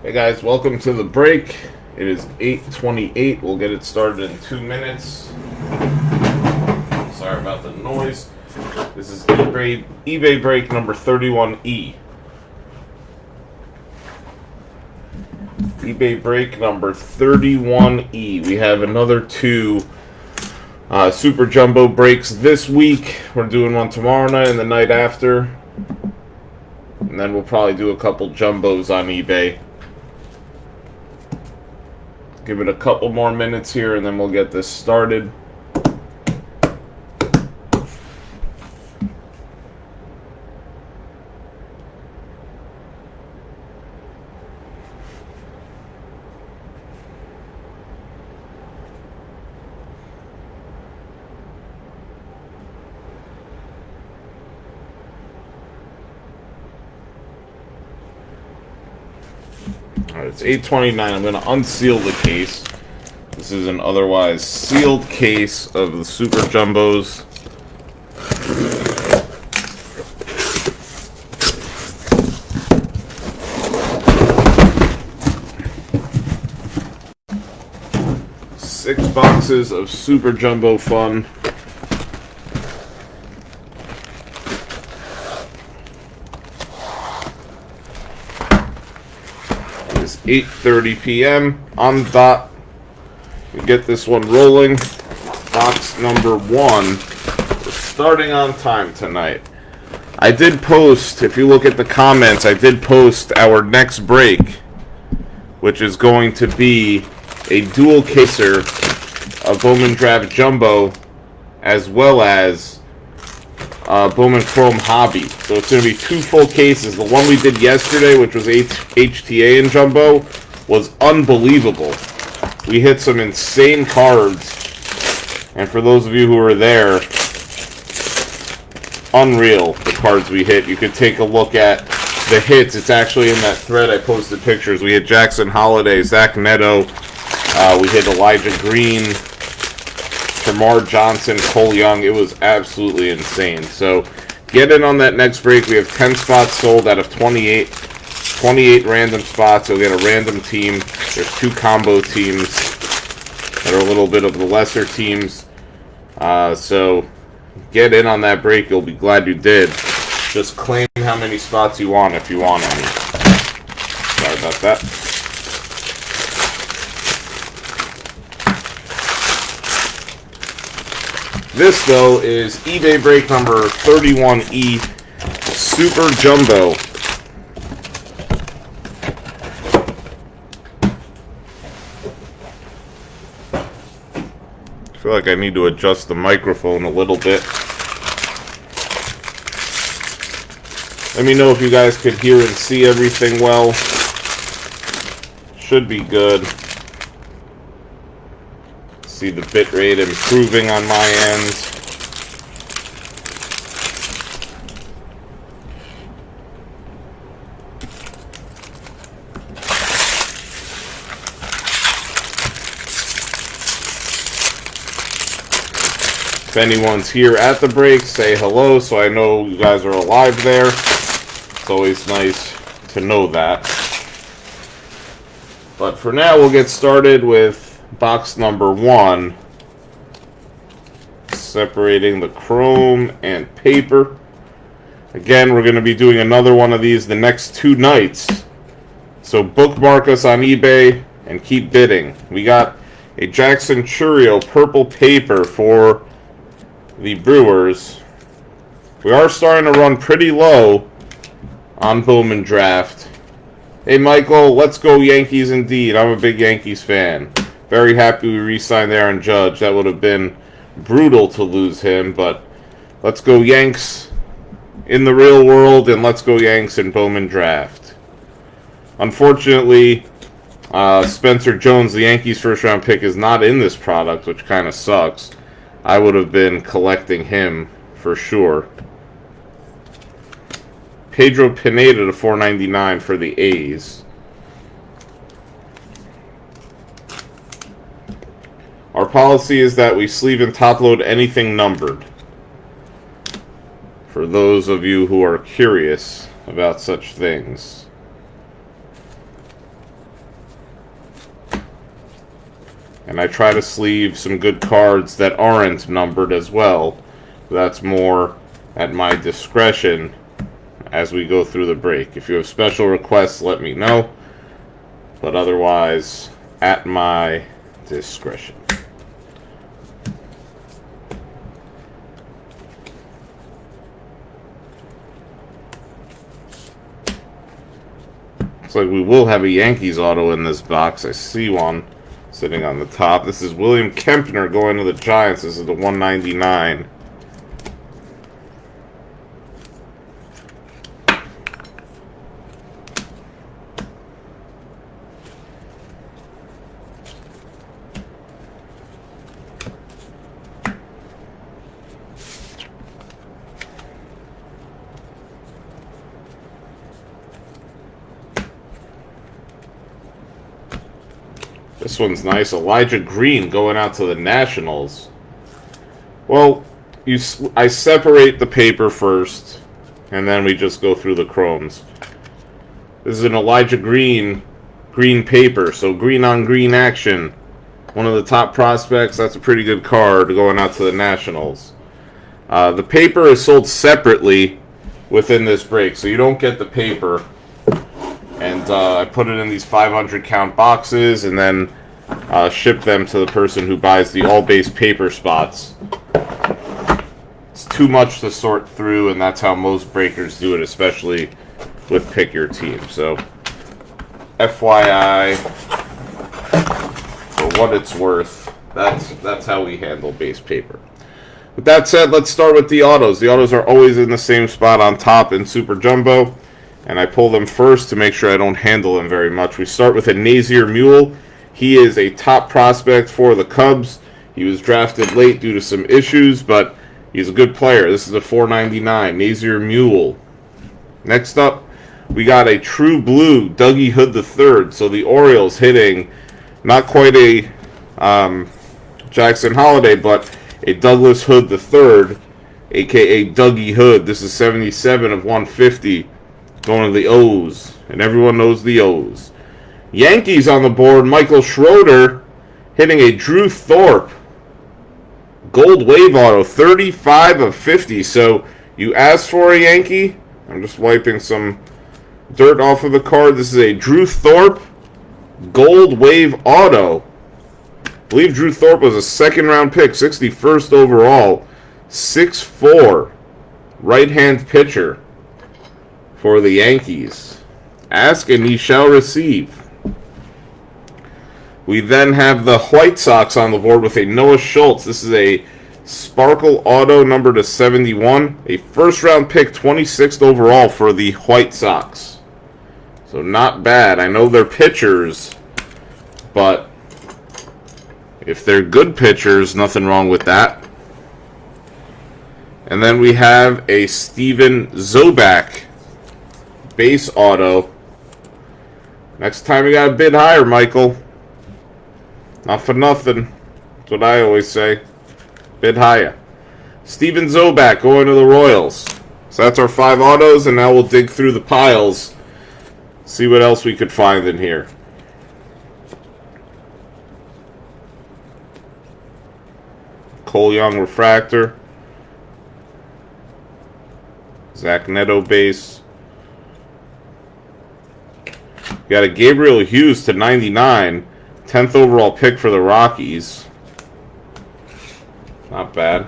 Hey guys, welcome to the break. It is 8:28. We'll get it started in 2 minutes. Sorry about the noise. This is eBay break number 31E. eBay break number 31E. We have another two Super Jumbo breaks this week. We're doing one tomorrow night and the night after. And then we'll probably do a couple Jumbos on eBay. Give it a couple more minutes here and then we'll get this started. Alright, it's 8:29. I'm going to unseal the case. This is an otherwise sealed case of the Super Jumbos. Six boxes of Super Jumbo fun. It's 8:30 p.m. on the dot. We get this one rolling. Box number one. We're starting on time tonight. I did post, if you look at the comments, I did post our next break, which is going to be a dual caser of Bowman Draft Jumbo, as well as Bowman Chrome Hobby. So it's going to be two full cases. The one we did yesterday, which was HTA and Jumbo, was unbelievable. We hit some insane cards. And for those of you who were there, unreal, the cards we hit. You could take a look at the hits. It's actually in that thread I posted pictures. We hit Jackson Holiday, Zach Neto. We hit Elijah Green, Tamar Johnson, Cole Young. It was absolutely insane. So get in on that next break. We have 10 spots sold out of 28. 28 random spots. You'll get a random team. There's two combo teams that are a little bit of the lesser teams. So get in on that break. You'll be glad you did. Just claim how many spots you want if you want any. Sorry about that. This, though, is eBay break number 31E Super Jumbo. I feel like I need to adjust the microphone a little bit. Let me know if you guys could hear and see everything well. Should be good. See the bit rate improving on my end. If anyone's here at the break, say hello so I know you guys are alive there. It's always nice to know that. But for now, we'll get started with box number one. Separating the chrome and paper. Again, we're going to be doing another one of these the next two nights. So bookmark us on eBay and keep bidding. We got a Jackson Churio purple paper for the Brewers. We are starting to run pretty low on Bowman Draft. Hey Michael, let's go Yankees indeed. I'm a big Yankees fan. Very happy we re-signed Aaron Judge. That would have been brutal to lose him, but let's go Yanks in the real world, and let's go Yanks in Bowman Draft. Unfortunately, Spencer Jones, the Yankees' first-round pick, is not in this product, which kind of sucks. I would have been collecting him for sure. Pedro Pineda to $4.99 for the A's. Our policy is that we sleeve and top load anything numbered. For those of you who are curious about such things. And I try to sleeve some good cards that aren't numbered as well. That's more at my discretion as we go through the break. If you have special requests, let me know. But otherwise, at my discretion. Looks like we will have a Yankees auto in this box. I see one sitting on the top. This is William Kempner going to the Giants. This is the 199. This one's nice. Elijah Green going out to the Nationals. Well, I separate the paper first, and then we just go through the chromes. This is an Elijah Green paper, so green on green action. One of the top prospects. That's a pretty good card going out to the Nationals. The paper is sold separately within this break, so you don't get the paper. And I put it in these 500 count boxes and then ship them to the person who buys the all-base paper spots. It's too much to sort through, and that's how most breakers do it, especially with Pick Your Team. So, FYI, for what it's worth, that's how we handle base paper. With that said, let's start with the autos. The autos are always in the same spot on top in Super Jumbo, and I pull them first to make sure I don't handle them very much. We start with a Nazier Mule. He is a top prospect for the Cubs. He was drafted late due to some issues, but he's a good player. This is a 499 Nazier Mule. Next up, we got a True Blue Dougie Hood III. So the Orioles hitting not quite a Jackson Holiday, but a Douglas Hood III, a.k.a. Dougie Hood. This is 77 of 150 going to the O's, and everyone knows the O's. Yankees on the board, Michael Schroeder hitting a Drew Thorpe Gold Wave Auto, 35 of 50. So you asked for a Yankee. I'm just wiping some dirt off of the card. This is a Drew Thorpe Gold Wave Auto. I believe Drew Thorpe was a second-round pick, 61st overall, 6'4", right-hand pitcher for the Yankees. Ask and ye shall receive. We then have the White Sox on the board with a Noah Schultz. This is a Sparkle Auto number to 71. A first-round pick, 26th overall for the White Sox. So not bad. I know they're pitchers, but if they're good pitchers, nothing wrong with that. And then we have a Steven Zobak base auto. Next time you got to bid higher, Michael. Not for nothing. That's what I always say. Bid higher. Steven Zobak going to the Royals. So that's our 5 autos, and now we'll dig through the piles. See what else we could find in here. Cole Young refractor. Zach Neto base. Got a Gabriel Hughes to 99. 10th overall pick for the Rockies. Not bad.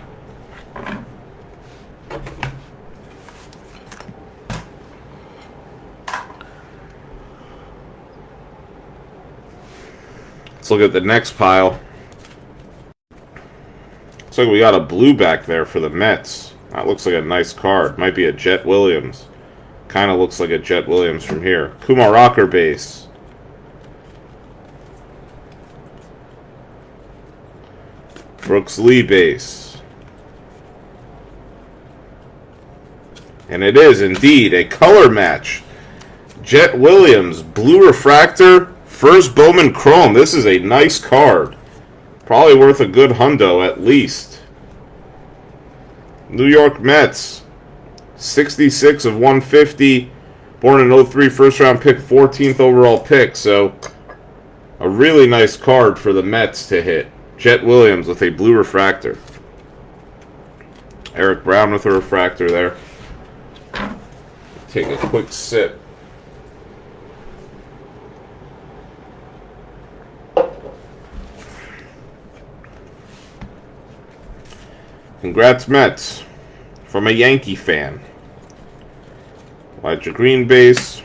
Let's look at the next pile. Looks like we got a blue back there for the Mets. That looks like a nice card. Might be a Jet Williams. Kind of looks like a Jet Williams from here. Kumar Rocker base. Brooks Lee base. And it is indeed a color match. Jet Williams, blue refractor, first Bowman chrome. This is a nice card. Probably worth a good hundo at least. New York Mets, 66 of 150. Born in 03, first round pick, 14th overall pick. So A really nice card for the Mets to hit. Jet Williams with a blue refractor. Eric Brown with a refractor there. Take a quick sip. Congrats, Mets. From a Yankee fan. Elijah Green base.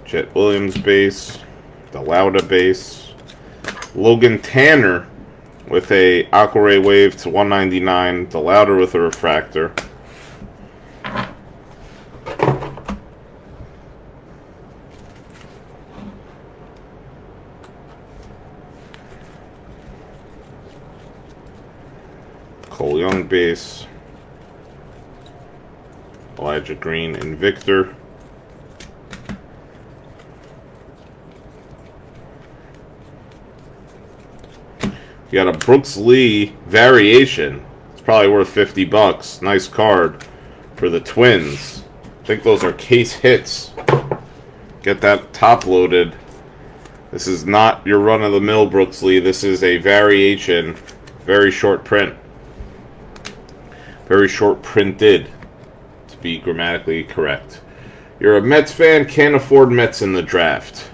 Jet Williams base. DeLauda base. Logan Tanner with a Aquaray wave to 199. DeLauda with a refractor. Cole Young base. Elijah Green and Victor. You got a Brooks Lee variation. It's probably worth 50 bucks. Nice card for the Twins. I think those are case hits. Get that top loaded. This is not your run-of-the-mill Brooks Lee. This is a variation. Very short print. Very short printed, to be grammatically correct. You're a Mets fan, can't afford Mets in the draft.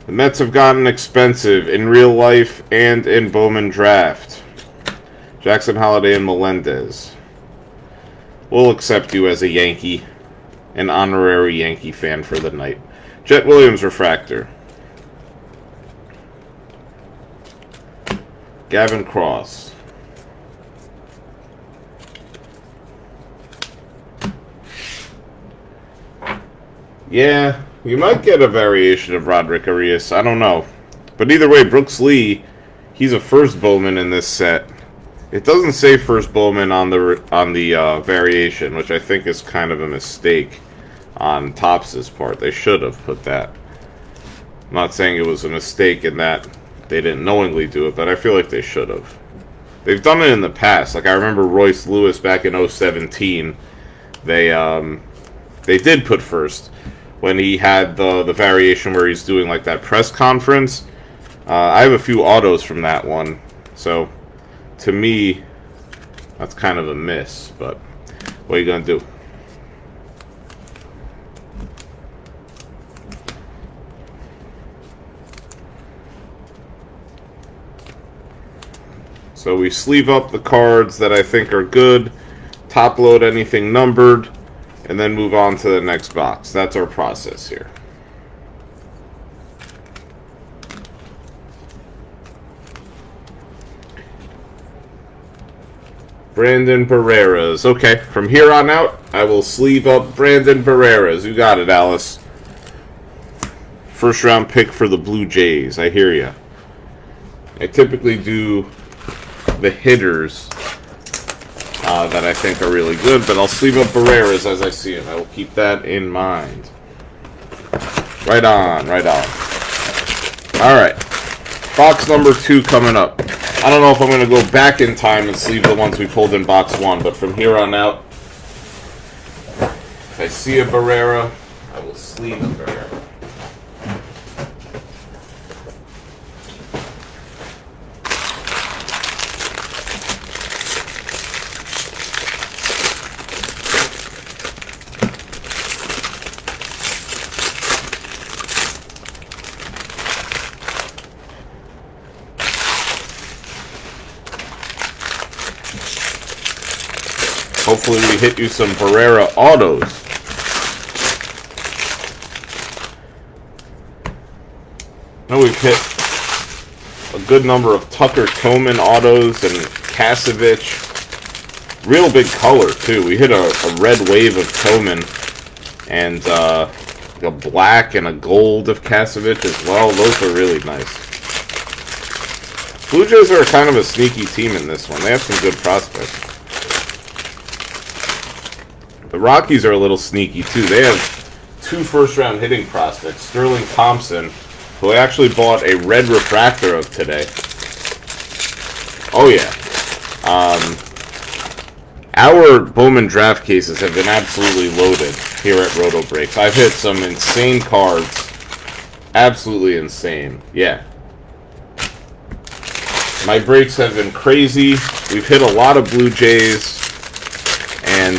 The Mets have gotten expensive in real life and in Bowman draft. Jackson Holliday and Melendez. We'll accept you as a Yankee, an honorary Yankee fan for the night. Jet Williams refractor. Gavin Cross. Yeah, you might get a variation of Roderick Arias. I don't know. But either way, Brooks Lee, he's a first Bowman in this set. It doesn't say first Bowman on the variation, which I think is kind of a mistake on Topps' part. They should have put that. I'm not saying it was a mistake in that they didn't knowingly do it, but I feel like they should have. They've done it in the past. Like I remember Royce Lewis back in 2017. They did put first. When he had the variation where he's doing like that press conference. I have a few autos from that one. So, to me, that's kind of a miss. But, what are you going to do? So, we sleeve up the cards that I think are good. Top load anything numbered. And then move on to the next box. That's our process here. Brandon Barreras. Okay, from here on out, I will sleeve up Brandon Barreras. You got it, Alice. First round pick for the Blue Jays. I hear ya. I typically do the hitters that I think are really good, but I'll sleeve up Barreras as I see him. I will keep that in mind. Right on, right on. Alright. Box number 2 coming up. I don't know if I'm going to go back in time and sleeve the ones we pulled in box 1, but from here on out, if I see a Barrera, I will sleeve a Barrera. Hopefully we hit you some Barrera autos. Now we've hit a good number of Tucker Tillman autos and Kasevich. Real big color, too. We hit a red wave of Tillman and a black and a gold of Kasevich as well. Those are really nice. Blue Jays are kind of a sneaky team in this one. They have some good prospects. The Rockies are a little sneaky, too. They have 2 first-round hitting prospects. Sterling Thompson, who I actually bought a red refractor of today. Oh, yeah. Our Bowman draft cases have been absolutely loaded here at Roto Breaks. I've hit some insane cards. Absolutely insane. Yeah. My breaks have been crazy. We've hit a lot of Blue Jays. And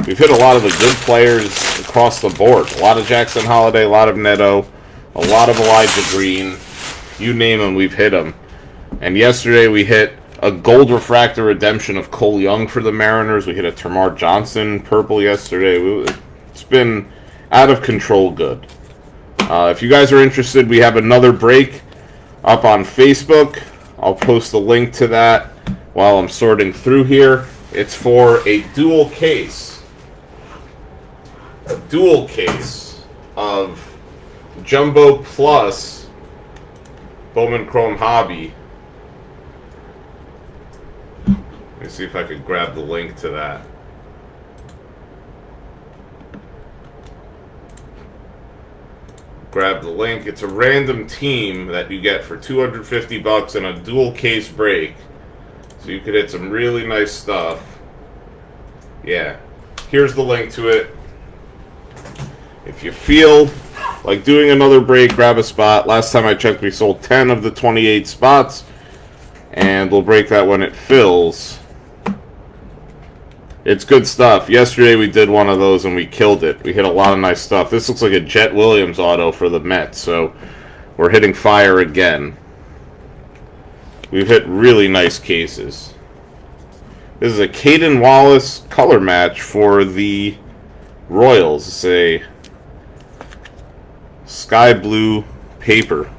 we've hit a lot of the good players across the board. A lot of Jackson Holiday, a lot of Neto, a lot of Elijah Green. You name them, we've hit them. And yesterday we hit a gold refractor redemption of Cole Young for the Mariners. We hit a Termarr Johnson purple yesterday. It's been out of control good. If you guys are interested, we have another break up on Facebook. I'll post a link to that while I'm sorting through here. It's for a dual case. A dual case of Jumbo Plus Bowman Chrome Hobby. Let me see if I could grab the link to that. Grab the link. It's a random team that you get for $250 in a dual case break. So you could hit some really nice stuff. Yeah. Here's the link to it. If you feel like doing another break, grab a spot. Last time I checked, we sold 10 of the 28 spots. And we'll break that when it fills. It's good stuff. Yesterday we did one of those and we killed it. We hit a lot of nice stuff. This looks like a Jet Williams auto for the Mets, so we're hitting fire again. We've hit really nice cases. This is a Caden Wallace color match for the Royals. It's a sky blue paper.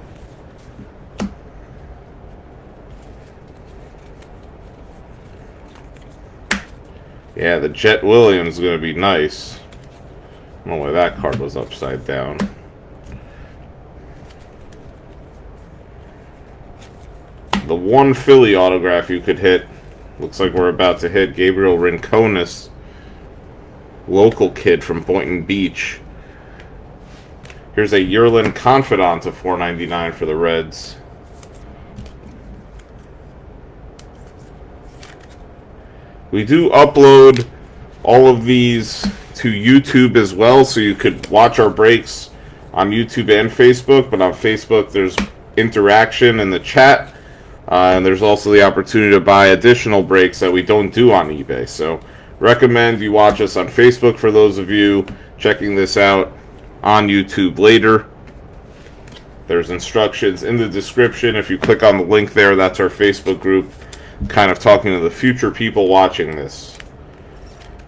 Yeah, the Jet Williams is going to be nice. I don't know why that card was upside down. The one Philly autograph you could hit. Looks like we're about to hit Gabriel Rincones. Local kid from Boynton Beach. Here's a Yerlin Confidant of $4.99 for the Reds. We do upload all of these to YouTube as well, so you could watch our breaks on YouTube and Facebook. But on Facebook, there's interaction in the chat, and there's also the opportunity to buy additional breaks that we don't do on eBay. So recommend you watch us on Facebook for those of you checking this out on YouTube later. There's instructions in the description. If you click on the link there, that's our Facebook group. Kind of talking to the future people watching this.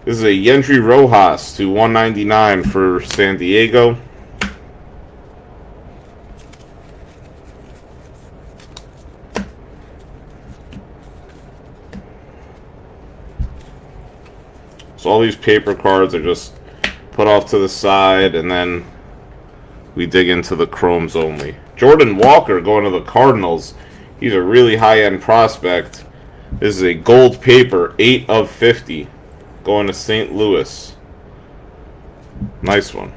This is a Yendry Rojas to $199 for San Diego. So all these paper cards are just put off to the side, and then we dig into the chromes only. Jordan Walker going to the Cardinals. He's a really high-end prospect. This is a gold paper, 8 of 50, going to St. Louis. Nice one.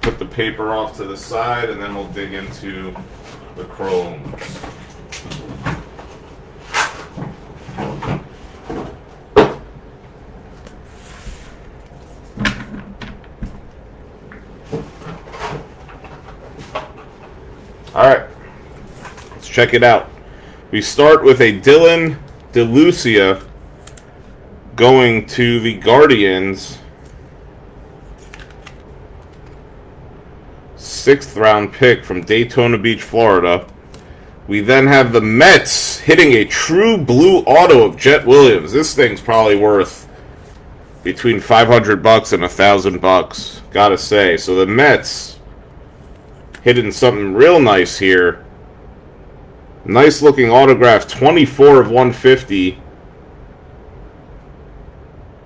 Put the paper off to the side, and then we'll dig into the chromes. Alright, let's check it out. We start with a Dylan DeLucia going to the Guardians. 6th round pick from Daytona Beach, Florida. We then have the Mets hitting a true blue auto of Jet Williams. This thing's probably worth between $500 and $1,000, gotta say. So the Mets hitting something real nice here. Nice looking autograph, 24 of 150.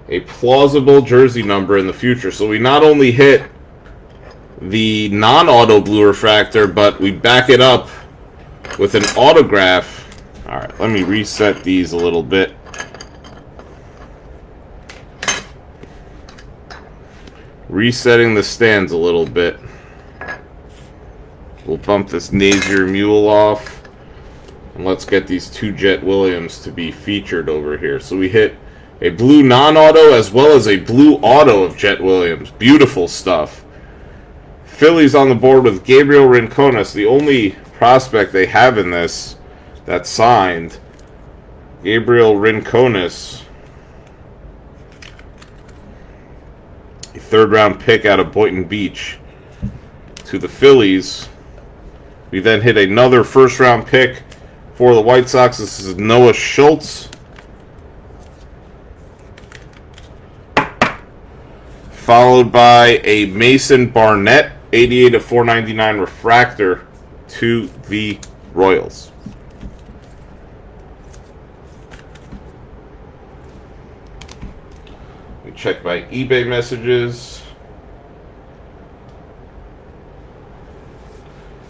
A plausible jersey number in the future. So we not only hit the non-auto blue refractor, but we back it up with an autograph. Alright, let me reset these a little bit. resetting the stands a little bit. We'll bump this Nazier Mule off. And let's get these 2 Jet Williams to be featured over here. So we hit a blue non-auto as well as a blue auto of Jet Williams. Beautiful stuff. Phillies on the board with Gabriel Rincones, the only prospect they have in this that's signed. Gabriel Rincones, a 3rd round pick out of Boynton Beach to the Phillies. We then hit another 1st round pick for the White Sox. This is Noah Schultz. Followed by a Mason Barnett, 88 of 499 refractor to the Royals. We check my eBay messages.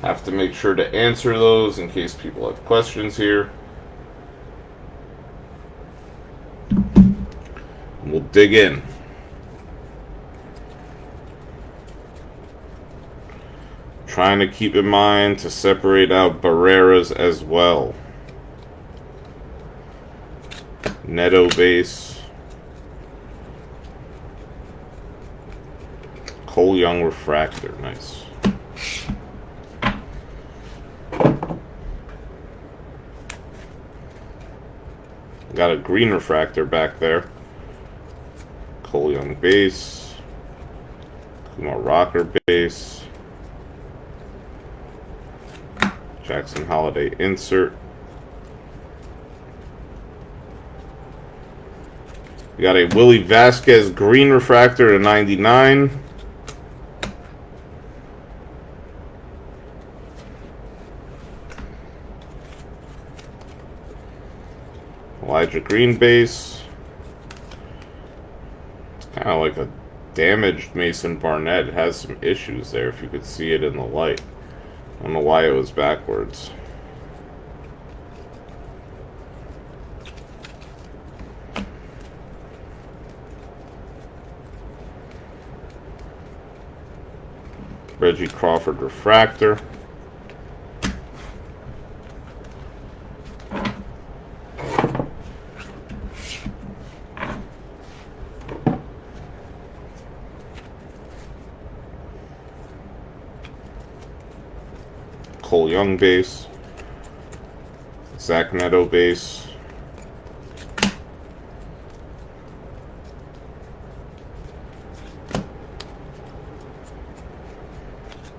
Have to make sure to answer those in case people have questions here. We'll dig in. Trying to keep in mind to separate out Barreras as well. Neto base. Cole Young refractor. Nice. Got a green refractor back there. Cole Young base. Kumar Rocker base. Jackson Holiday insert. We got a Willie Vasquez green refractor to 99. Elijah Green base. It's kind of like a damaged Mason Barnett. It has some issues there if you could see it in the light. I don't know why it was backwards. Reggie Crawford refractor. Cole Young base. Zach Neto base.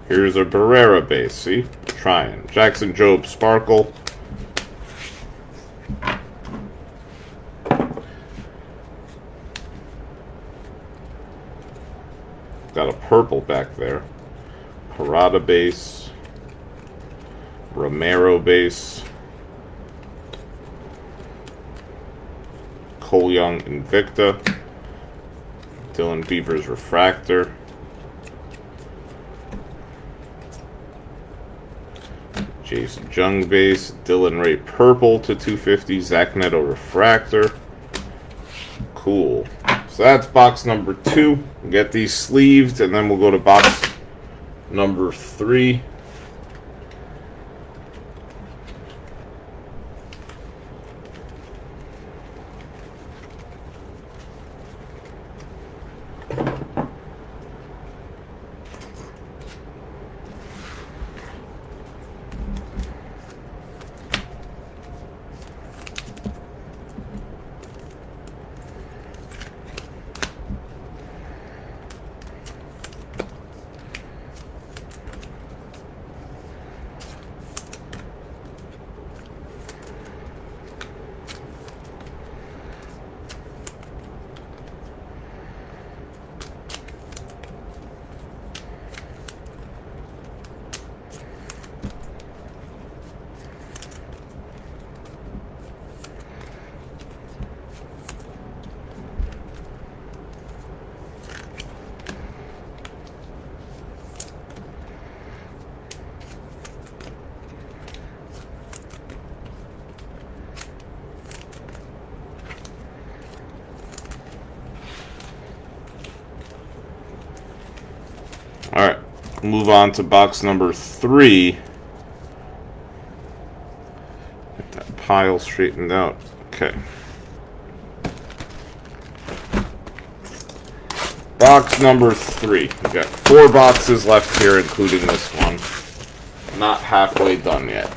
Here's a Barrera base. See? Trying. Jackson Jobe Sparkle. Got a purple back there. Parada base. Romero base. Cole Young Invicta. Dylan Beavers refractor. Jason Jung base. Dylan Ray purple to 250. Zach Neto refractor. Cool. So that's box number 2. We'll get these sleeved and then we'll go to box number 3. Move on to box number 3. Get that pile straightened out. Okay. Box number 3. We've got 4 boxes left here, including this one. Not halfway done yet.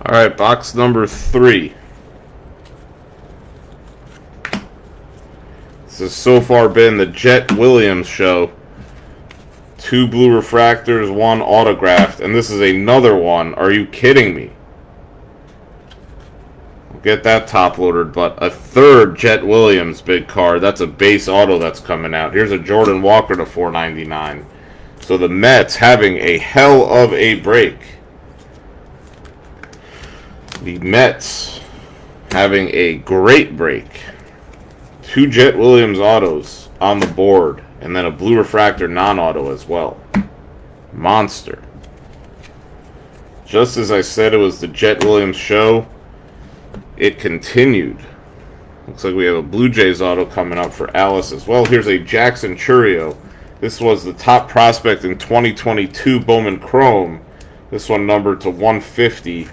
Alright, box number 3. This has so far been the Jet Williams show. 2 blue refractors, 1 autographed, and this is another one. Are you kidding me? We'll get that top loaded, but a 3rd Jet Williams big card. That's a base auto that's coming out. Here's a Jordan Walker to $4.99. So the Mets having a hell of a break. The Mets having a great break. 2 Jet Williams autos on the board, and then a blue refractor non-auto as well. Monster. Just as I said it was the Jet Williams show, it continued. Looks like we have a Blue Jays auto coming up for Alice as well. Here's a Jackson Churio. This was the top prospect in 2022 Bowman Chrome. This one numbered to 150.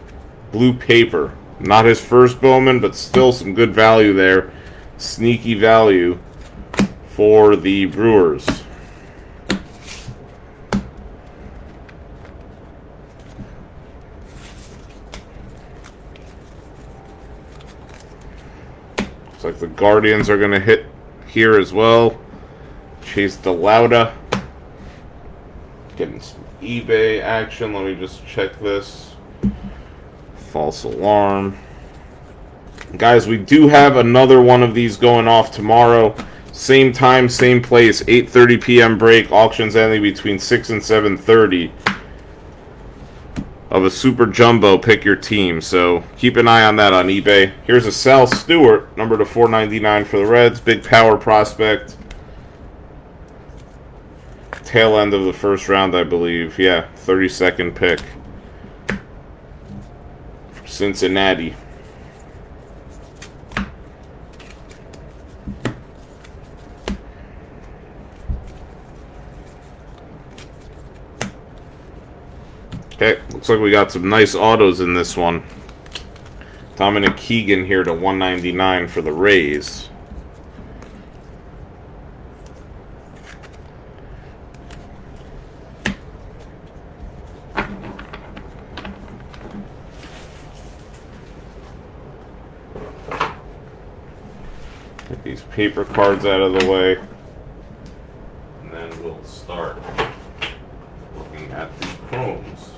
Blue paper. Not his first Bowman, but still some good value there. Sneaky value for the Brewers. Looks like the Guardians are going to hit here as well. Chase DeLauda. Getting some eBay action. Let me just check this. False alarm. Guys, we do have another one of these going off tomorrow. Same time, same place, 8:30 p.m. break. Auctions ending between 6 and 7:30 of a Super Jumbo Pick Your Team. So keep an eye on that on eBay. Here's a Sal Stewart, number to $4.99 for the Reds. Big power prospect. Tail end of the first round, I believe. Yeah, 32nd pick. Cincinnati. Okay, looks like we got some nice autos in this one. Dominic Keegan here to $1.99 for the Rays. Get these paper cards out of the way, and then we'll start looking at the chromes.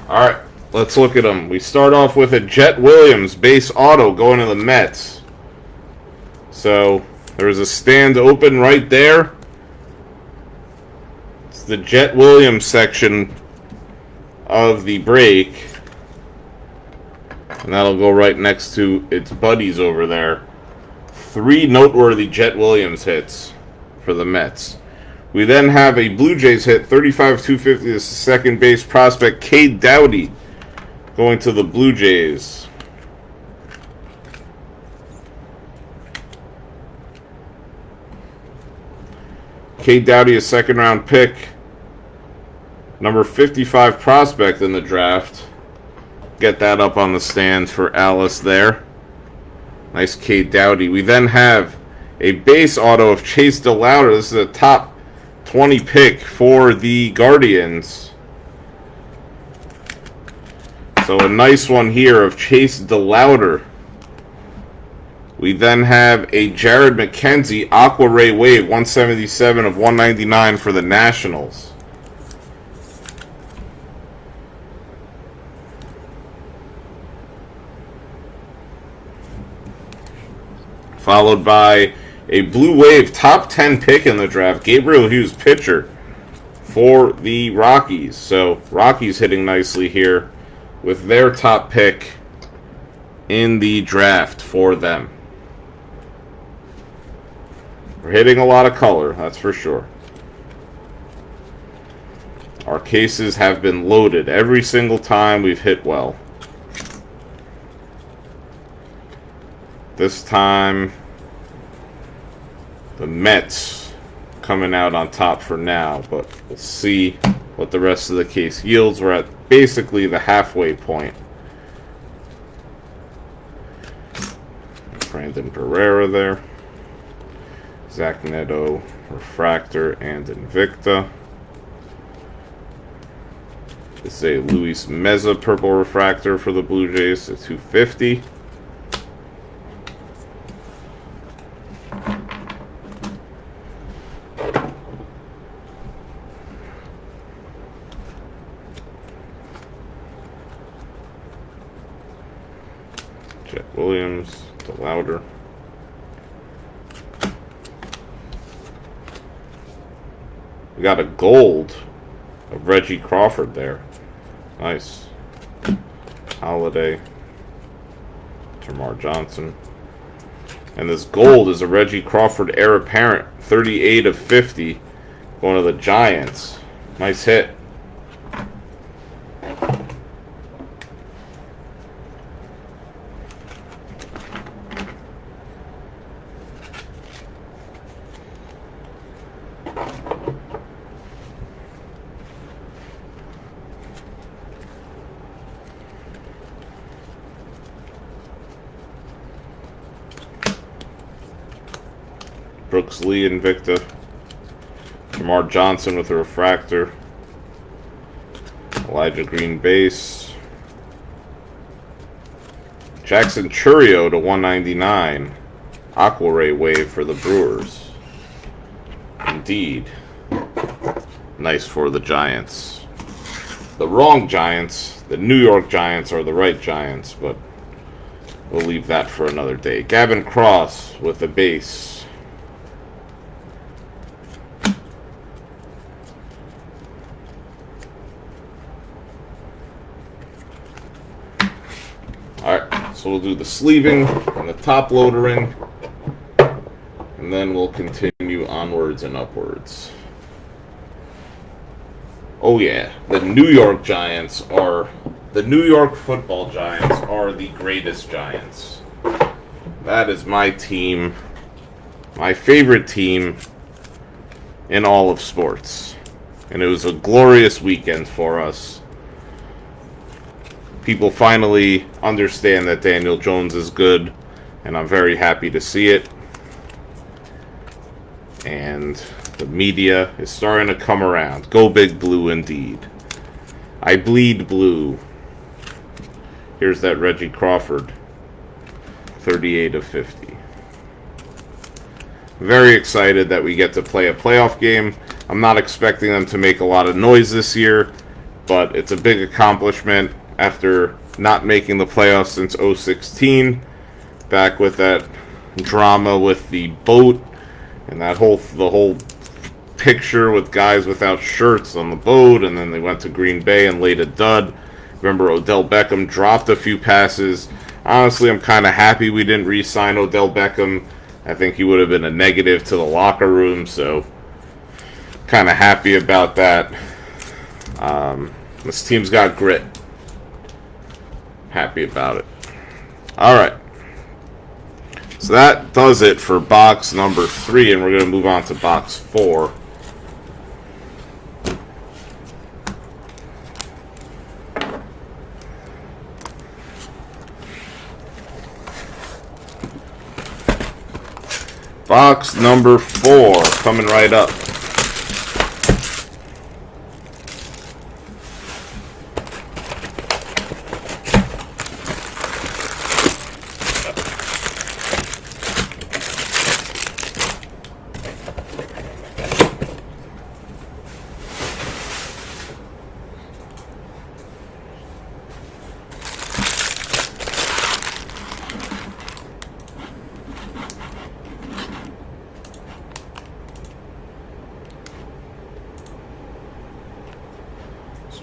Alright, let's look at them. We start off with a Jet Williams base auto going to the Mets. So there's a stand open right there. It's the Jet Williams section of the break. And that'll go right next to its buddies over there. 3 noteworthy Jet Williams hits for the Mets. We then have a Blue Jays hit, 35-250. This is second base prospect Cade Doughty going to the Blue Jays. Cade Doughty, a second-round pick, number 55 prospect in the draft. Get that up on the stand for Alice there. Nice Cade Doughty. We then have a base auto of Chase DeLauder. This is a top 20 pick for the Guardians. So a nice one here of Chase DeLauder. We then have a Jared McKenzie Aqua Ray Wave, 177 of 199 for the Nationals. Followed by a Blue Wave top 10 pick in the draft, Gabriel Hughes, pitcher for the Rockies. So Rockies hitting nicely here with their top pick in the draft for them. We're hitting a lot of color, that's for sure. Our cases have been loaded every single time we've hit well. This time, the Mets coming out on top for now, but we'll see what the rest of the case yields. We're at basically the halfway point. Brandon Pereira there. Zach Neto, Refractor, and Invicta. This is a Luis Meza Purple Refractor for the Blue Jays at 250. Jet Williams, DeLauder. We got a gold of Reggie Crawford there. Nice. Holiday. Termarr Johnson. And this gold is a Reggie Crawford heir apparent. 38 of 50. Going to the Giants. Nice hit. Brooks Lee Invicta. Termarr Johnson with a refractor. Elijah Green base. Jackson Chourio to 199. Aqua Ray Wave for the Brewers. Indeed. Nice for the Giants. The wrong Giants. The New York Giants are the right Giants, but we'll leave that for another day. Gavin Cross with the base. Alright, so we'll do the sleeving and the top loadering, and then we'll continue onwards and upwards. Oh yeah, the New York Giants are, the New York Football Giants are the greatest Giants. That is my team, my favorite team in all of sports. And it was a glorious weekend for us. People finally understand that Daniel Jones is good, and I'm very happy to see it. And the media is starting to come around. Go Big Blue indeed. I bleed blue. Here's that Reggie Crawford. 38 of 50. Very excited that we get to play a playoff game. I'm not expecting them to make a lot of noise this year, but it's a big accomplishment. after not making the playoffs since 2016. Back with that drama with the boat and the whole picture with guys without shirts on the boat, and then they went to Green Bay and laid a dud. Remember, Odell Beckham dropped a few passes. Honestly, I'm kind of happy we didn't re-sign Odell Beckham. I think he would have been a negative to the locker room, so kind of happy about that. This team's got grit. Happy about it. Alright. So that does it for box number 3, and we're going to move on to box 4. Box number 4, coming right up.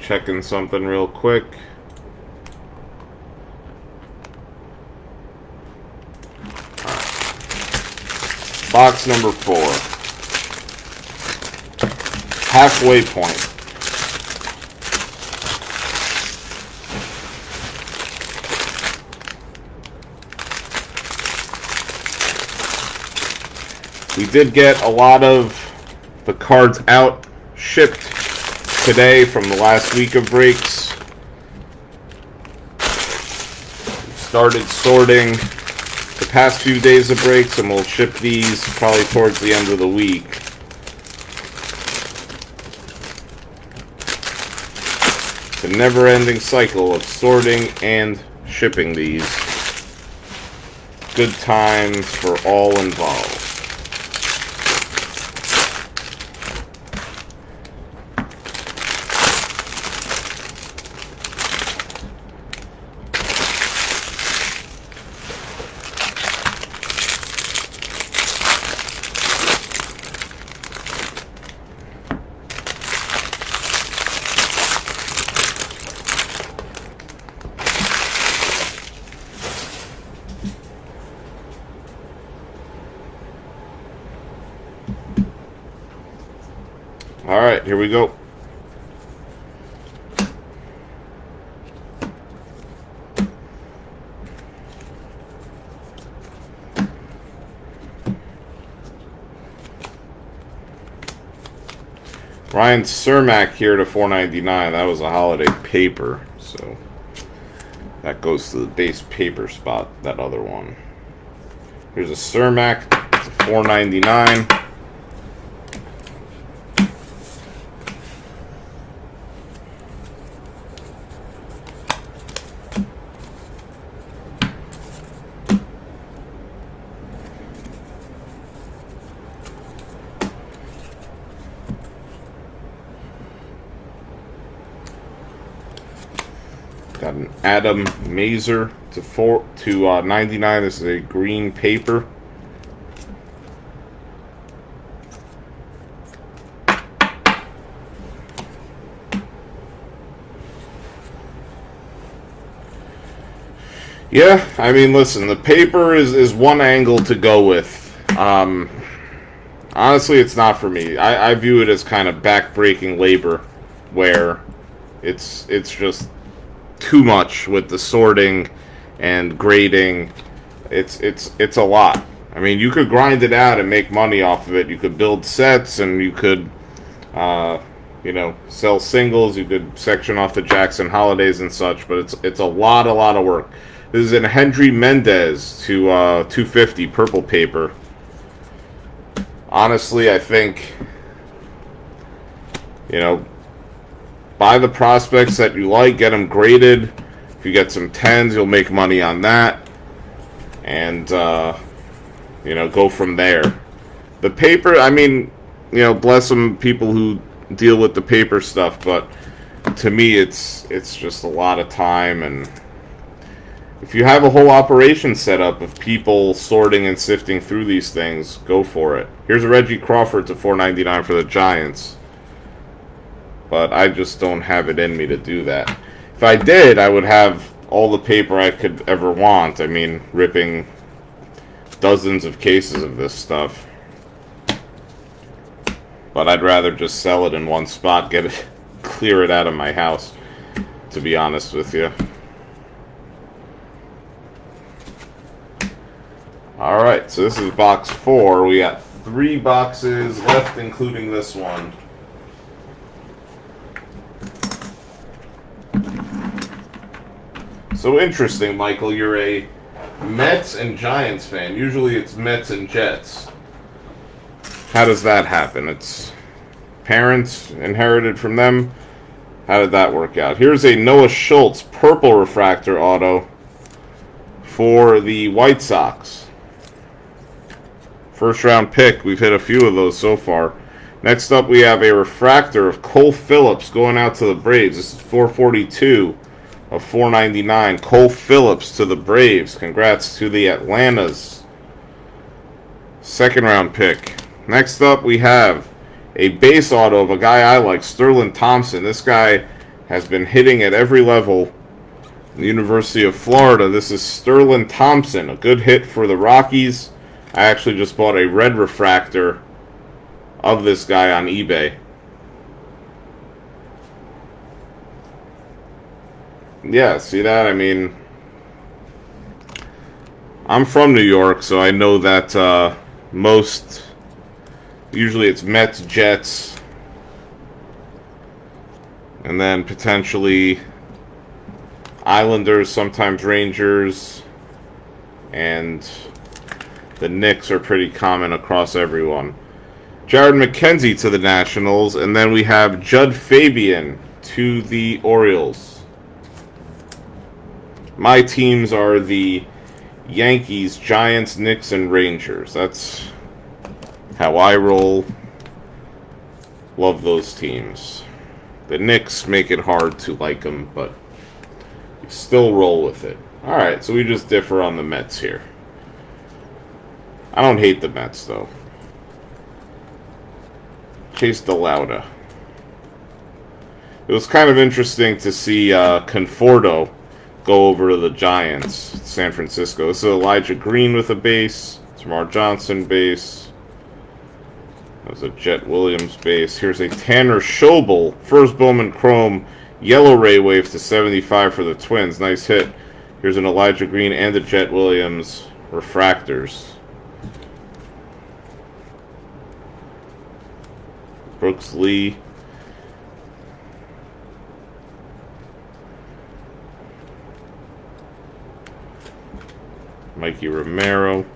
Checking something real quick. Right. Box number 4. Halfway point. We did get a lot of the cards out shipped today from the last week of breaks. Started sorting the past few days of breaks, and we'll ship these probably towards the end of the week. It's a never-ending cycle of sorting and shipping these. Good times for all involved. Alright, here we go. Ryan Cermak here to $4.99. That was a holiday paper, so that goes to the base paper spot, that other one. Here's a Cermak. It's a $4.99. Got an Adam Mazer to 99. This is a green paper. Yeah, I mean, listen, the paper is one angle to go with. Honestly, it's not for me. I view it as kind of back-breaking labor, where it's just too much with the sorting and grading. It's a lot. I mean, you could grind it out and make money off of it. You could build sets, and you could, sell singles. You could section off the Jackson Holidays and such. But it's a lot of work. This is an Hendry Mendez to 250 purple paper. Honestly, I think, buy the prospects that you like, get them graded. If you get some 10s, you'll make money on that. And, go from there. The paper, I mean, bless them, people who deal with the paper stuff, but to me, it's just a lot of time, and if you have a whole operation set up of people sorting and sifting through these things, go for it. Here's a Reggie Crawford to $4.99 for the Giants, but I just don't have it in me to do that. If I did, I would have all the paper I could ever want. I mean, ripping dozens of cases of this stuff. But I'd rather just sell it in one spot, get it, clear it out of my house, to be honest with you. Alright, so this is box 4. We got 3 boxes left, including this one. So interesting, Michael, you're a Mets and Giants fan. Usually it's Mets and Jets. How does that happen? It's parents inherited from them? How did that work out? Here's a Noah Schultz purple refractor auto for the White Sox. First round pick. We've hit a few of those so far. Next up, we have a refractor of Cole Phillips going out to the Braves. This is 442 of 499. Cole Phillips to the Braves. Congrats to the Atlantas. Second round pick. Next up, we have a base auto of a guy I like, Sterling Thompson. This guy has been hitting at every level in the University of Florida. This is Sterling Thompson, a good hit for the Rockies. I actually just bought a red refractor of this guy on eBay. Yeah, see that? I mean, I'm from New York, so I know that usually it's Mets, Jets, and then potentially Islanders, sometimes Rangers, and the Knicks are pretty common across everyone. Jared McKenzie to the Nationals, and then we have Judd Fabian to the Orioles. My teams are the Yankees, Giants, Knicks, and Rangers. That's how I roll. Love those teams. The Knicks make it hard to like them, but you still roll with it. Alright, so we just differ on the Mets here. I don't hate the Mets, though. Chase DeLauda. It was kind of interesting to see Conforto go over to the Giants, San Francisco. This is Elijah Green with a base. Tamar Johnson base. There's a Jet Williams base. Here's a Tanner Schobel, first Bowman Chrome, Yellow Ray Wave to 75 for the Twins. Nice hit. Here's an Elijah Green and a Jet Williams refractors. Brooks Lee. Mikey Romero.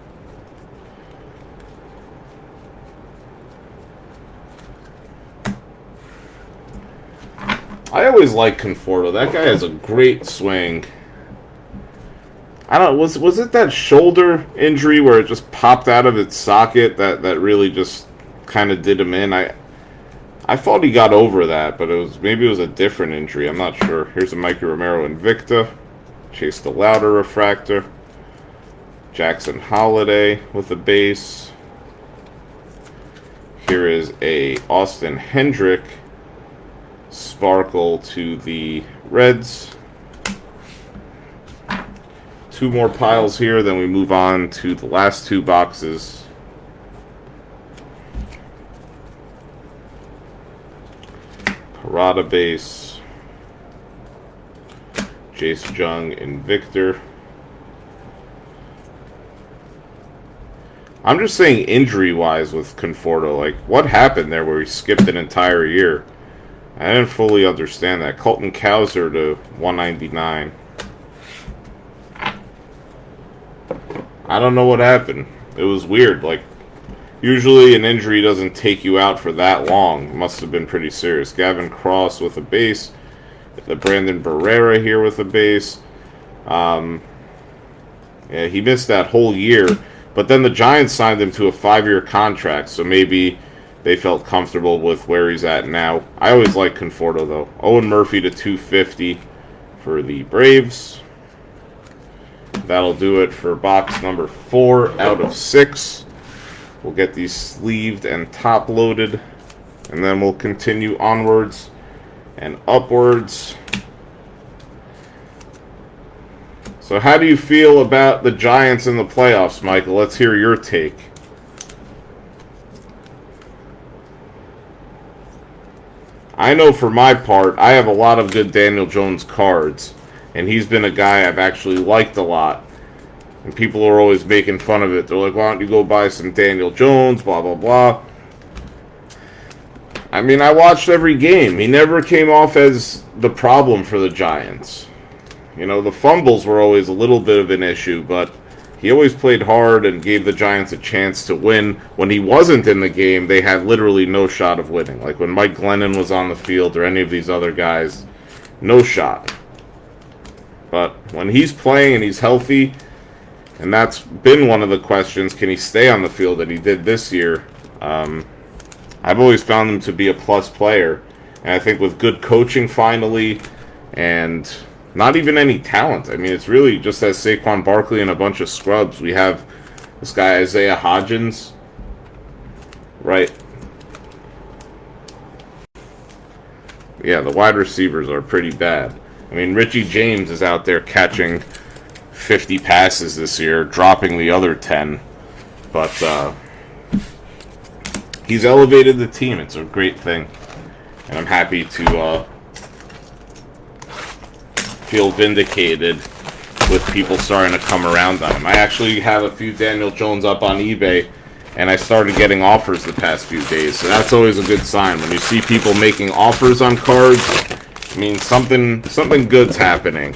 I always like Conforto. That guy has a great swing. I don't know, was it that shoulder injury where it just popped out of its socket that really just kind of did him in? I thought he got over that, but maybe it was a different injury. I'm not sure. Here's a Mikey Romero Invicta. Chase DeLauda refractor. Jackson Holiday with a base. Here is a Austin Hendrick sparkle to the Reds. 2 more piles here, then we move on to the last 2 boxes. Parada base. Jace Jung Invictor. I'm just saying injury-wise with Conforto. Like, what happened there where he skipped an entire year? I didn't fully understand that. Colton Cowser to 199. I don't know what happened. It was weird. Like, usually an injury doesn't take you out for that long. It must have been pretty serious. Gavin Cross with a base. The Brandon Barrera here with a base. Yeah, he missed that whole year. But then the Giants signed him to a 5-year contract. So maybe they felt comfortable with where he's at now. I always like Conforto, though. Owen Murphy to 250 for the Braves. That'll do it for box number 4 out of 6. We'll get these sleeved and top loaded, and then we'll continue onwards and upwards. So how do you feel about the Giants in the playoffs, Michael? Let's hear your take. I know for my part, I have a lot of good Daniel Jones cards, and he's been a guy I've actually liked a lot. And people are always making fun of it. They're like, why don't you go buy some Daniel Jones, blah, blah, blah. I mean, I watched every game. He never came off as the problem for the Giants. You know, the fumbles were always a little bit of an issue, but he always played hard and gave the Giants a chance to win. When he wasn't in the game, they had literally no shot of winning. Like when Mike Glennon was on the field or any of these other guys, no shot. But when he's playing and he's healthy, and that's been one of the questions, can he stay on the field that he did this year? I've always found him to be a plus player. And I think with good coaching finally, and not even any talent. I mean, it's really just as Saquon Barkley and a bunch of scrubs. We have this guy, Isaiah Hodgins. Right. Yeah, the wide receivers are pretty bad. I mean, Richie James is out there catching 50 passes this year, dropping the other 10. But he's elevated the team. It's a great thing. And I'm happy to feel vindicated with people starting to come around on him. I actually have a few Daniel Jones up on eBay, and I started getting offers the past few days. So that's always a good sign. When you see people making offers on cards, it means something good's happening.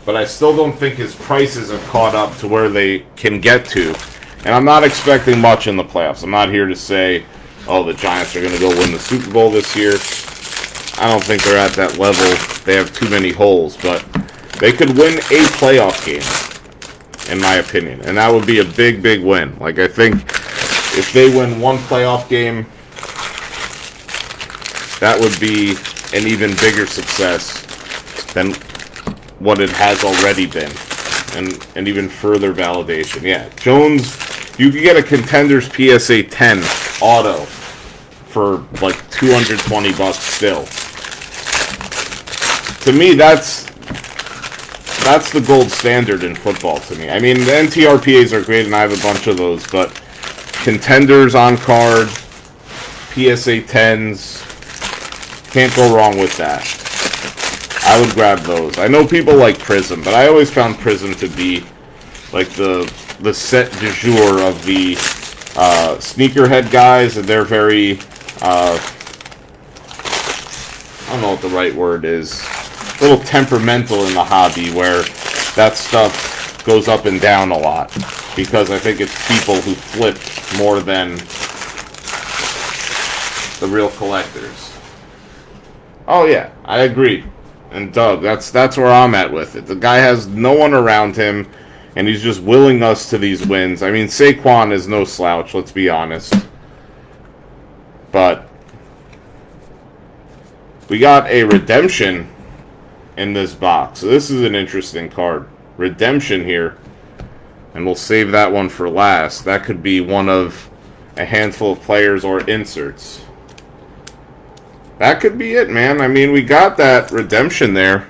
But I still don't think his prices have caught up to where they can get to. And I'm not expecting much in the playoffs. I'm not here to say, oh, the Giants are going to go win the Super Bowl this year. I don't think they're at that level. They have too many holes, but they could win a playoff game, in my opinion. And that would be a big, big win. Like, I think if they win one playoff game, that would be an even bigger success than what it has already been. And even further validation. Yeah, Jones, you could get a Contenders PSA 10 auto for like $220 still. To me, that's the gold standard in football to me. I mean, the NTRPAs are great, and I have a bunch of those, but Contenders on card, PSA 10s, can't go wrong with that. I would grab those. I know people like Prism, but I always found Prism to be like the set du jour of the sneakerhead guys, and they're very, I don't know what the right word is, a little temperamental in the hobby, where that stuff goes up and down a lot, because I think it's people who flip more than the real collectors. Oh yeah, I agree. And Doug, that's where I'm at with it. The guy has no one around him, and he's just willing us to these wins. I mean, Saquon is no slouch, let's be honest. But we got a redemption in this box. So this is an interesting card. Redemption here. And we'll save that one for last. That could be one of a handful of players or inserts. That could be it, man. I mean, we got that redemption there.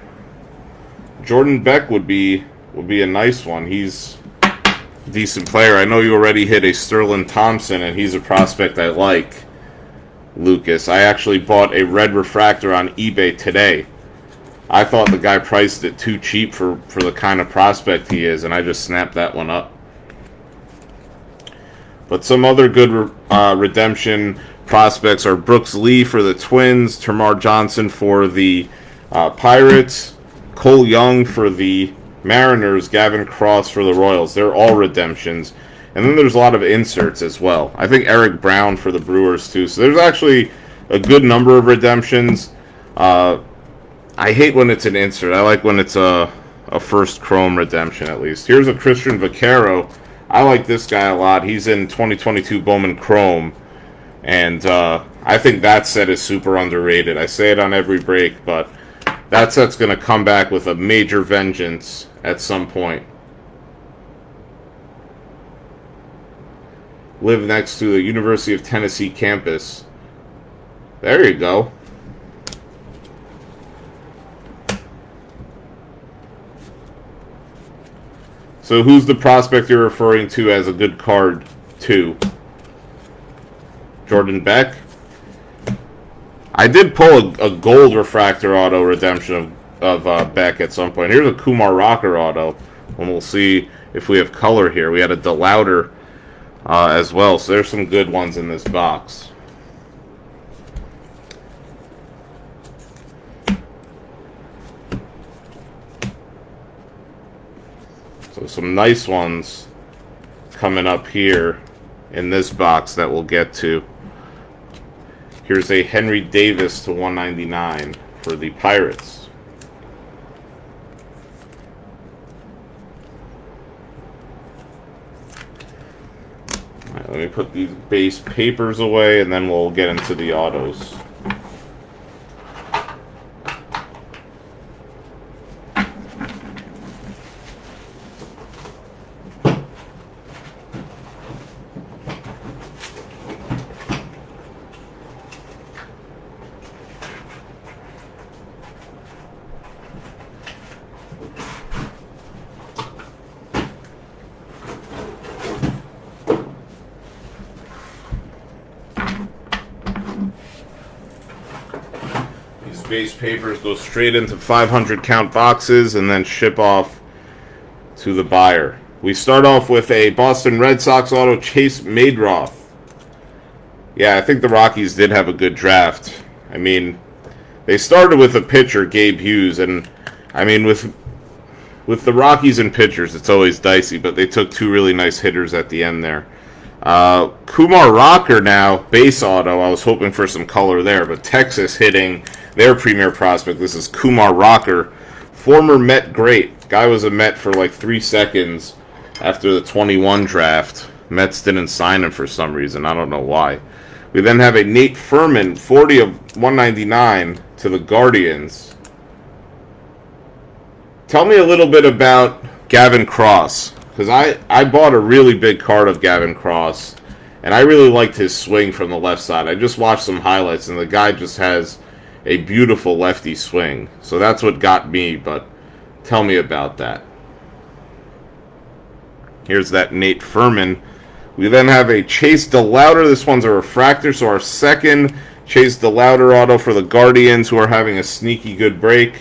Jordan Beck would be a nice one. He's a decent player. I know you already hit a Sterling Thompson, and he's a prospect I like, Lucas. I actually bought a red refractor on eBay today. I thought the guy priced it too cheap for the kind of prospect he is, and I just snapped that one up. But some other good redemption prospects are Brooks Lee for the Twins, Termarr Johnson for the Pirates, Cole Young for the Mariners, Gavin Cross for the Royals. They're all redemptions. And then there's a lot of inserts as well. I think Eric Brown for the Brewers too. So there's actually a good number of redemptions. I hate when it's an insert. I like when it's a first Chrome redemption at least. Here's a Christian Vaquero I like this guy a lot. He's in 2022 Bowman Chrome, and I think that set is super underrated. I say it on every break, but that set's going to come back with a major vengeance at some point. Live next to the University of Tennessee campus. There you go. So who's the prospect you're referring to as a good card too? Jordan Beck? I did pull a gold refractor auto redemption of Beck at some point. Here's a Kumar Rocker auto, and we'll see if we have color here. We had a DeLauder as well, so there's some good ones in this box. So some nice ones coming up here in this box that we'll get to. Here's a Henry Davis to 199 for the Pirates. All right, let me put these base papers away, and then we'll get into the autos. Base papers go straight into 500 count boxes and then ship off to the buyer. We start off with a Boston Red Sox auto, Chase Maedroff. Yeah, I think the Rockies did have a good draft. I mean, they started with a pitcher, Gabe Hughes, and I mean with the Rockies and pitchers, it's always dicey, but they took two really nice hitters at the end there. Kumar Rocker now, base auto. I was hoping for some color there, but Texas hitting their premier prospect. This is Kumar Rocker, former Met great. Guy was a Met for like 3 seconds after the 21 draft. Mets didn't sign him for some reason. I don't know why. We then have a Nate Furman, 40 of 199 to the Guardians. Tell me a little bit about Gavin Cross, because I bought a really big card of Gavin Cross, and I really liked his swing from the left side. I just watched some highlights, and the guy just has a beautiful lefty swing. So that's what got me, but tell me about that. Here's that Nate Furman. We then have a Chase DeLauder. This one's a refractor, so our second Chase DeLauder auto for the Guardians, who are having a sneaky good break.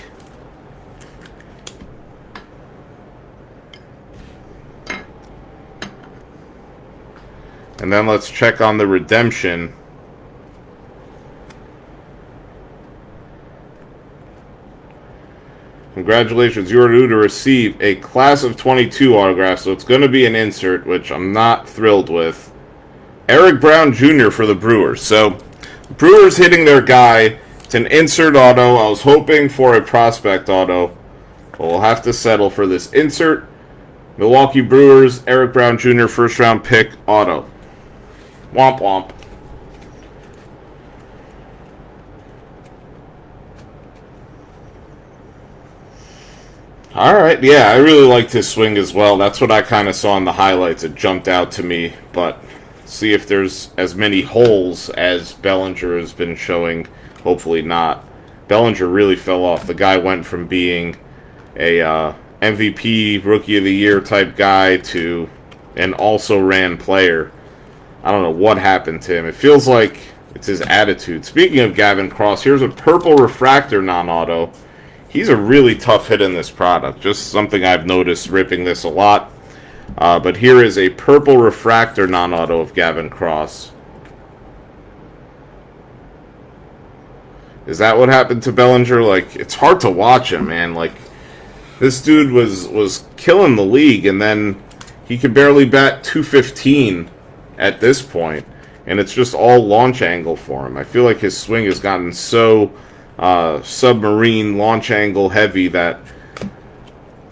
And then let's check on the redemption. Congratulations, you are due to receive a class of 22 autograph, so it's going to be an insert, which I'm not thrilled with. Eric Brown Jr. for the Brewers. So, Brewers hitting their guy. It's an insert auto. I was hoping for a prospect auto, but we'll have to settle for this insert. Milwaukee Brewers, Eric Brown Jr. first round pick auto. Womp womp. Alright, yeah, I really liked his swing as well. That's what I kind of saw in the highlights. It jumped out to me, but see if there's as many holes as Bellinger has been showing. Hopefully not. Bellinger really fell off. The guy went from being a MVP, Rookie of the Year type guy to an also-ran player. I don't know what happened to him. It feels like it's his attitude. Speaking of Gavin Cross, here's a purple refractor non-auto. He's a really tough hit in this product. Just something I've noticed ripping this a lot. But here is a purple refractor non-auto of Gavin Cross. Is that what happened to Bellinger? Like, it's hard to watch him, man. Like, this dude was killing the league, and then he could barely bat .215 at this point, and it's just all launch angle for him. I feel like his swing has gotten so submarine launch angle heavy that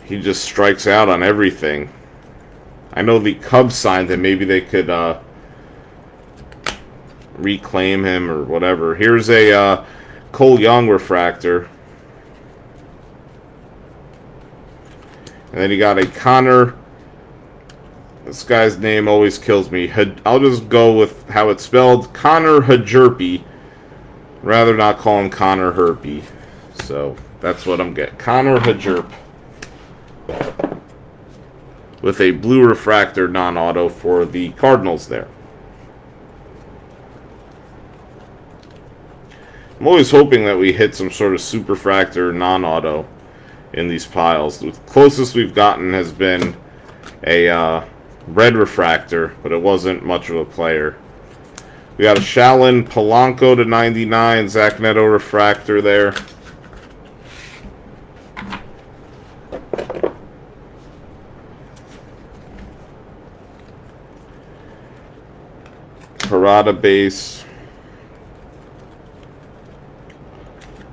he just strikes out on everything. I know the Cubs signed him. Maybe they could reclaim him or whatever. Here's a Cole Young refractor. And then you got a Connor. This guy's name always kills me. I'll just go with how it's spelled. Connor Hajerpe. Rather not call him Connor Herpy. So that's what I'm getting. Connor Hajerpe. With a blue refractor non-auto for the Cardinals there. I'm always hoping that we hit some sort of superfractor non-auto in these piles. The closest we've gotten has been a red refractor, but it wasn't much of a player. We got a Shalin Polanco to 99, Zach Neto refractor there. Parada base.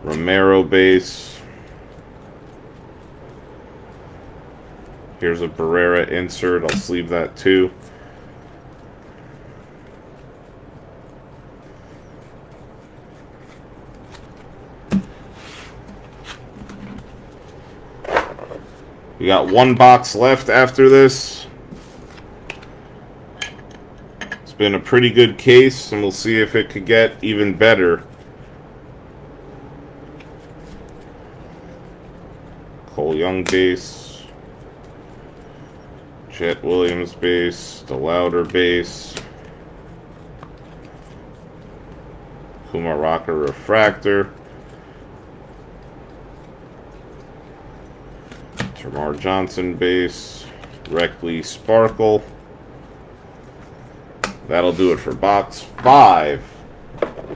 Romero base. Here's a Barrera insert. I'll sleeve that too. We got one box left after this. It's been a pretty good case, and we'll see if it could get even better. Cole Young base. Chet Williams base. DeLauder base. Kumar Rocker refractor. Termar Johnson base. Reckley Sparkle. That'll do it for box 5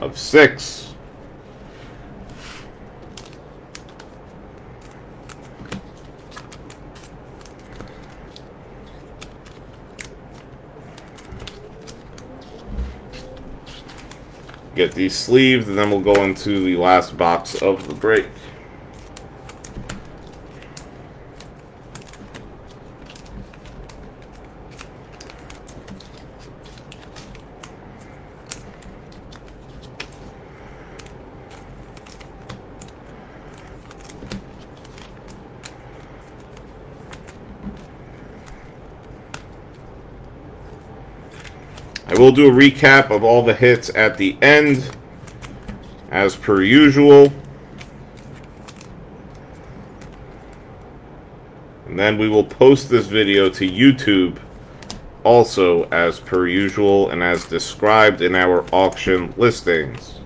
of 6. Get these sleeved, and then we'll go into the last box of the break. I will do a recap of all the hits at the end, as per usual. And then we will post this video to YouTube, also as per usual and as described in our auction listings.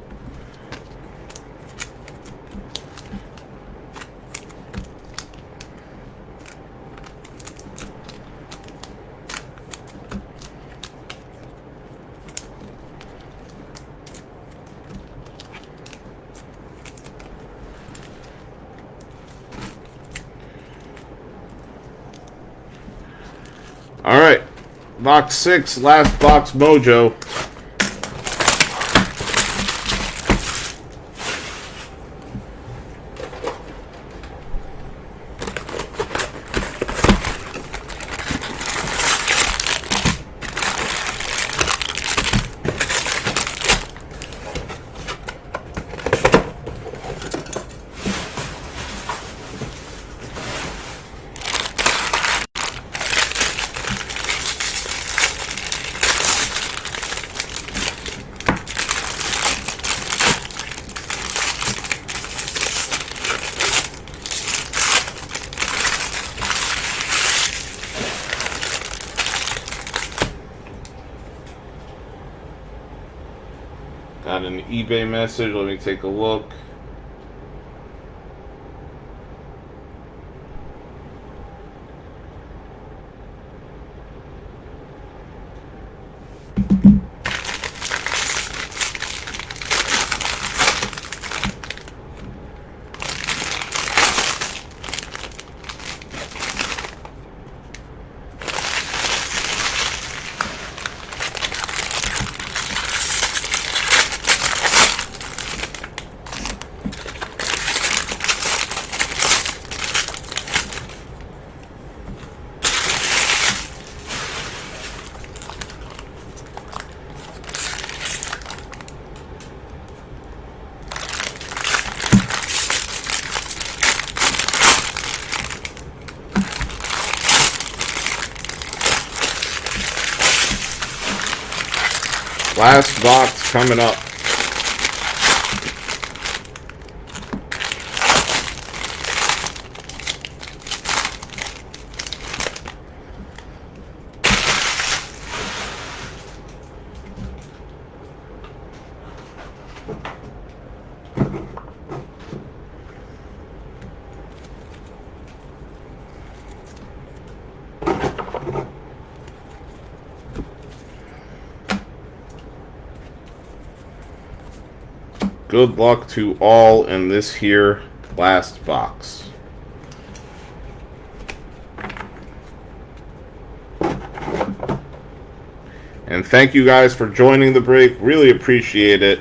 Alright, box 6, last box mojo. Got an eBay message. Let me take a look. Last box coming up. Good luck to all in this here last box. And thank you guys for joining the break. Really appreciate it.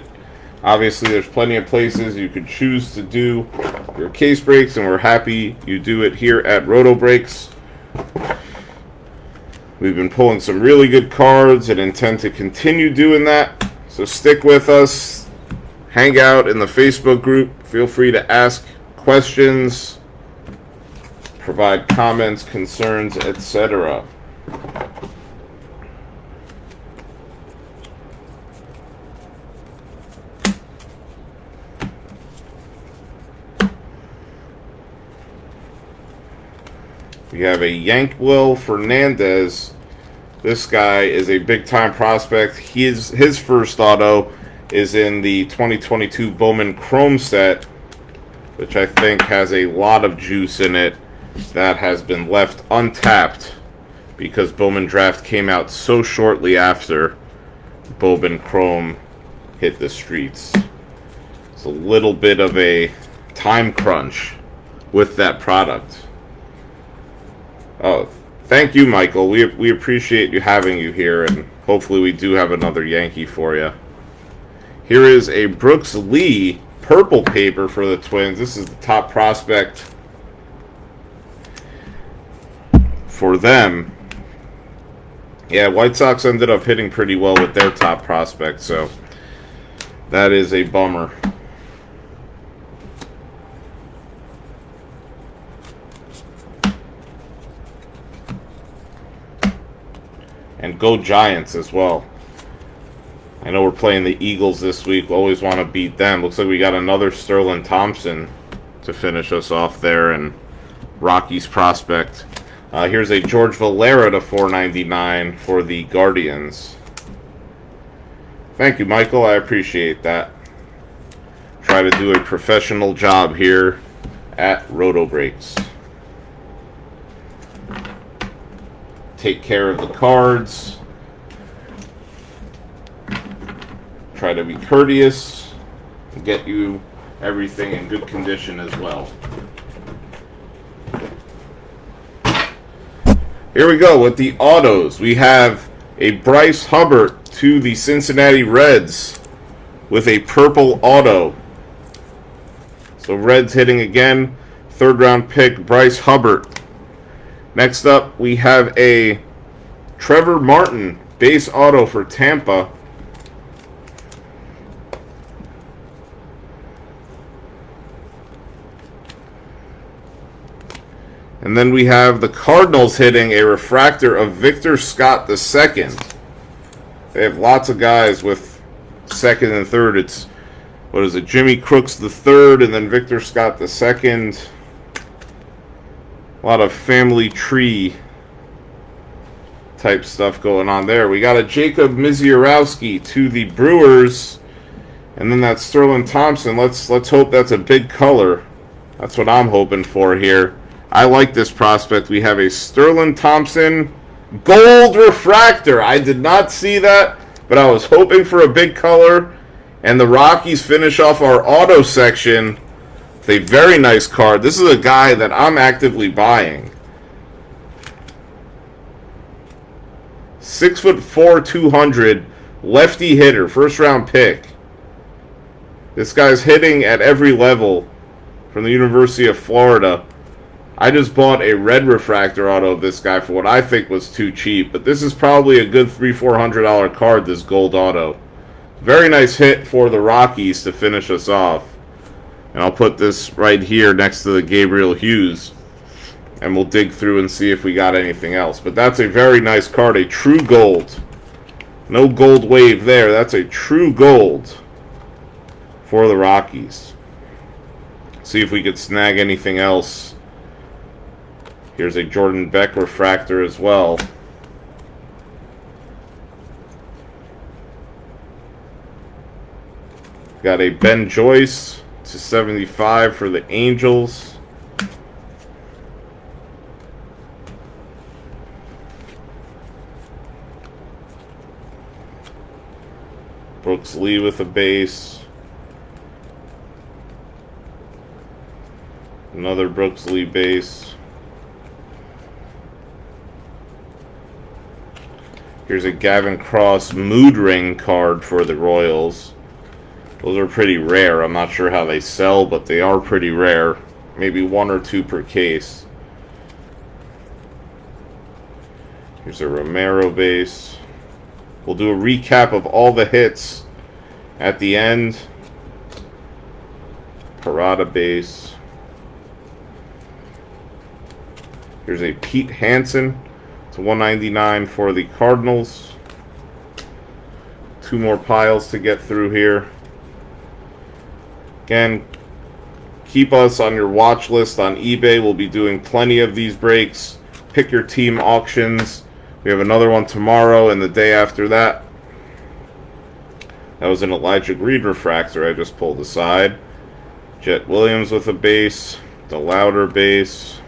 Obviously, there's plenty of places you could choose to do your case breaks, and we're happy you do it here at Roto Breaks. We've been pulling some really good cards and intend to continue doing that. So stick with us. Hang out in the Facebook group. Feel free to ask questions, provide comments, concerns, etc. We have a Yankwell Fernandez. This guy is a big-time prospect. His first auto is in the 2022 Bowman Chrome set, which I think has a lot of juice in it that has been left untapped because Bowman Draft came out so shortly after Bowman Chrome hit the streets. It's a little bit of a time crunch with that product. Oh, thank you, Michael. We appreciate you having you here, and hopefully we do have another Yankee for you. Here is a Brooks Lee purple paper for the Twins. This is the top prospect for them. Yeah, White Sox ended up hitting pretty well with their top prospect, so that is a bummer. And go Giants as well. I know we're playing the Eagles this week. We always want to beat them. Looks like we got another Sterling Thompson to finish us off there, and Rockies prospect. Here's a George Valera to 499 for the Guardians. Thank you, Michael. I appreciate that. Try to do a professional job here at Roto Breaks. Take care of the cards. Try to be courteous and get you everything in good condition as well. Here we go with the autos. We have a Bryce Hubbard to the Cincinnati Reds with a purple auto. So Reds hitting again. Third round pick Bryce Hubbard. Next up we have a Trevor Martin base auto for Tampa. And then we have the Cardinals hitting a refractor of Victor Scott II. They have lots of guys with second and third. It's, what is it, Jimmy Crooks III and then Victor Scott II. A lot of family tree type stuff going on there. We got a Jacob Misiorowski to the Brewers. And then that Sterling Thompson. Let's hope that's a big color. That's what I'm hoping for here. I like this prospect. We have a Sterling Thompson gold refractor. I did not see that, but I was hoping for a big color. And the Rockies finish off our auto section with a very nice card. This is a guy that I'm actively buying. 6'4", 200, lefty hitter, first round pick. This guy's hitting at every level from the University of Florida. I just bought a red refractor auto of this guy for what I think was too cheap, but this is probably a good $300-400 card, this gold auto. Very nice hit for the Rockies to finish us off. And I'll put this right here next to the Gabriel Hughes, and we'll dig through and see if we got anything else. But that's a very nice card, a true gold No gold wave there. That's a true gold for the Rockies. See if we could snag anything else. Here's a Jordan Beck refractor as well. Got a Ben Joyce to 75 for the Angels. Brooks Lee with a base. Another Brooks Lee base. Here's a Gavin Cross mood ring card for the Royals. Those are pretty rare. I'm not sure how they sell, but they are pretty rare. Maybe 1 or 2 per case. Here's a Romero base. We'll do a recap of all the hits at the end. Parada base. Here's a Pete Hansen to 199 for the Cardinals. 2 more piles to get through here. Again, keep us on your watch list on eBay. We'll be doing plenty of these breaks. Pick your team auctions. We have another one tomorrow and the day after that. That was an Elijah Green refractor I just pulled aside. Jet Williams with a base. The Louder base.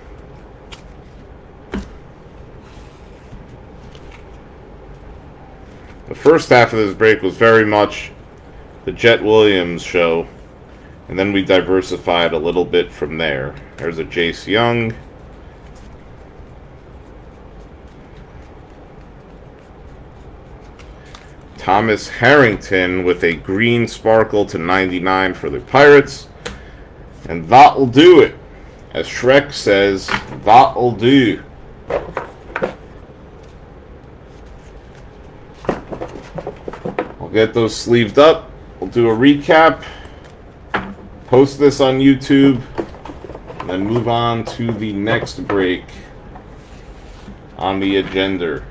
The first half of this break was very much the Jet Williams show. And then we diversified a little bit from there. There's a Jace Young. Thomas Harrington with a green sparkle to 99 for the Pirates. And that'll do it. As Shrek says, that'll do. We'll get those sleeved up. We'll do a recap. Post this on YouTube. And then move on to the next break on the agenda.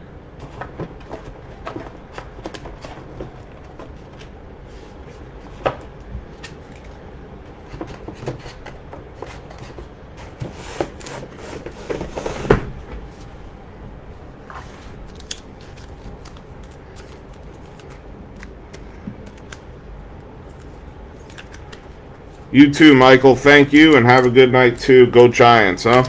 You too, Michael. Thank you, and have a good night, too. Go Giants, huh?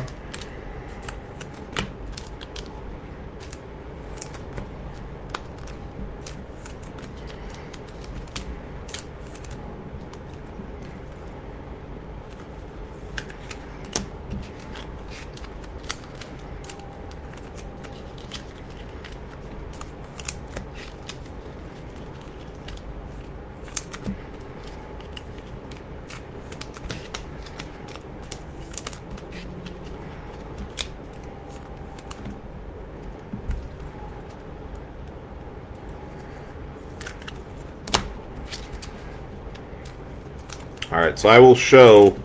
Alright, so I will show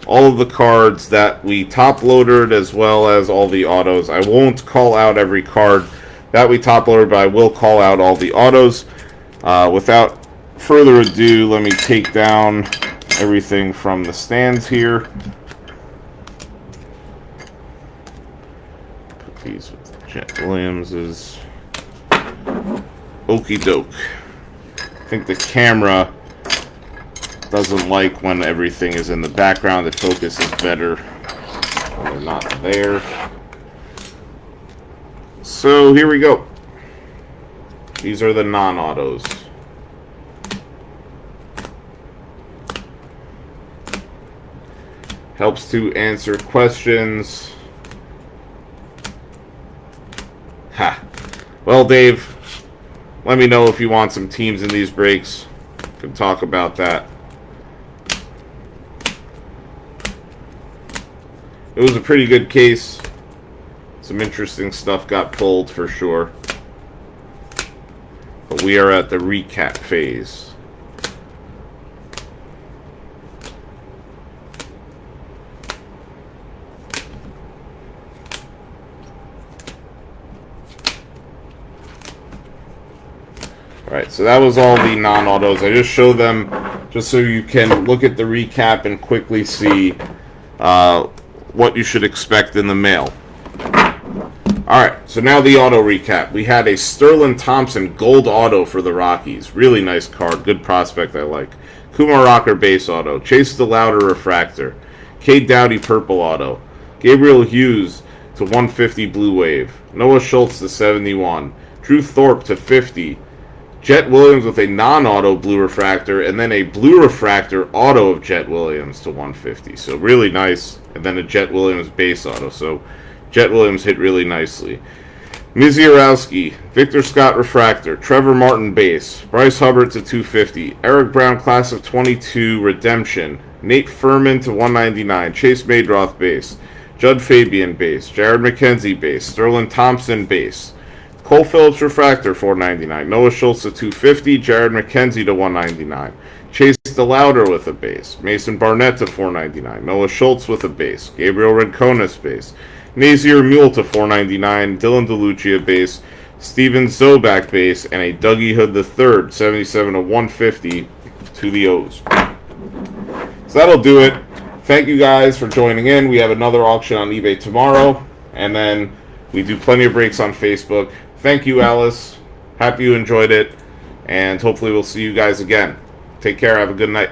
all of the cards that we top-loaded as well as all the autos. I won't call out every card that we top-loaded, but I will call out all the autos. Without further ado, let me take down everything from the stands here. Put these with Jet Williams's. Okie doke. I think the camera doesn't like when everything is in the background. The focus is better when they're not there. So here we go. These are the non-autos. Helps to answer questions. Ha. Well, Dave, let me know if you want some teams in these breaks. Can talk about that. It was a pretty good case. Some interesting stuff got pulled for sure. But we are at the recap phase. Alright, so that was all the non-autos. I just show them just so you can look at the recap and quickly see what you should expect in the mail. Alright, so now the auto recap. We had a Sterling Thompson gold auto for the Rockies. Really nice card. Good prospect I like. Kumar Rocker base auto. Chase DeLauder refractor. Cade Doughty purple auto. Gabriel Hughes to 150 blue wave. Noah Schultz to 71. Drew Thorpe to 50. Jet Williams with a non-auto blue refractor, and then a blue refractor auto of Jet Williams to 150. So really nice. And then a Jet Williams base auto. So Jet Williams hit really nicely. Mizierowski, Victor Scott refractor, Trevor Martin base, Bryce Hubbard to 250, Eric Brown class of 22 redemption, Nate Furman to 199, Chase Maydroth base, Judd Fabian base, Jared McKenzie base, Sterling Thompson base, Cole Phillips refractor 499, Noah Schultz to 250, Jared McKenzie to 199, Chase DeLauder with a base, Mason Barnett to 499, Noah Schultz with a base, Gabriel Renconis base, Nazir Mule to 499, Dylan DeLucia base, Steven Zobak base, and a Dougie Hood III 77 to 150 to the O's. So that'll do it. Thank you guys for joining in. We have another auction on eBay tomorrow, and then we do plenty of breaks on Facebook. Thank you, Alice. Happy you enjoyed it, and hopefully we'll see you guys again. Take care. Have a good night.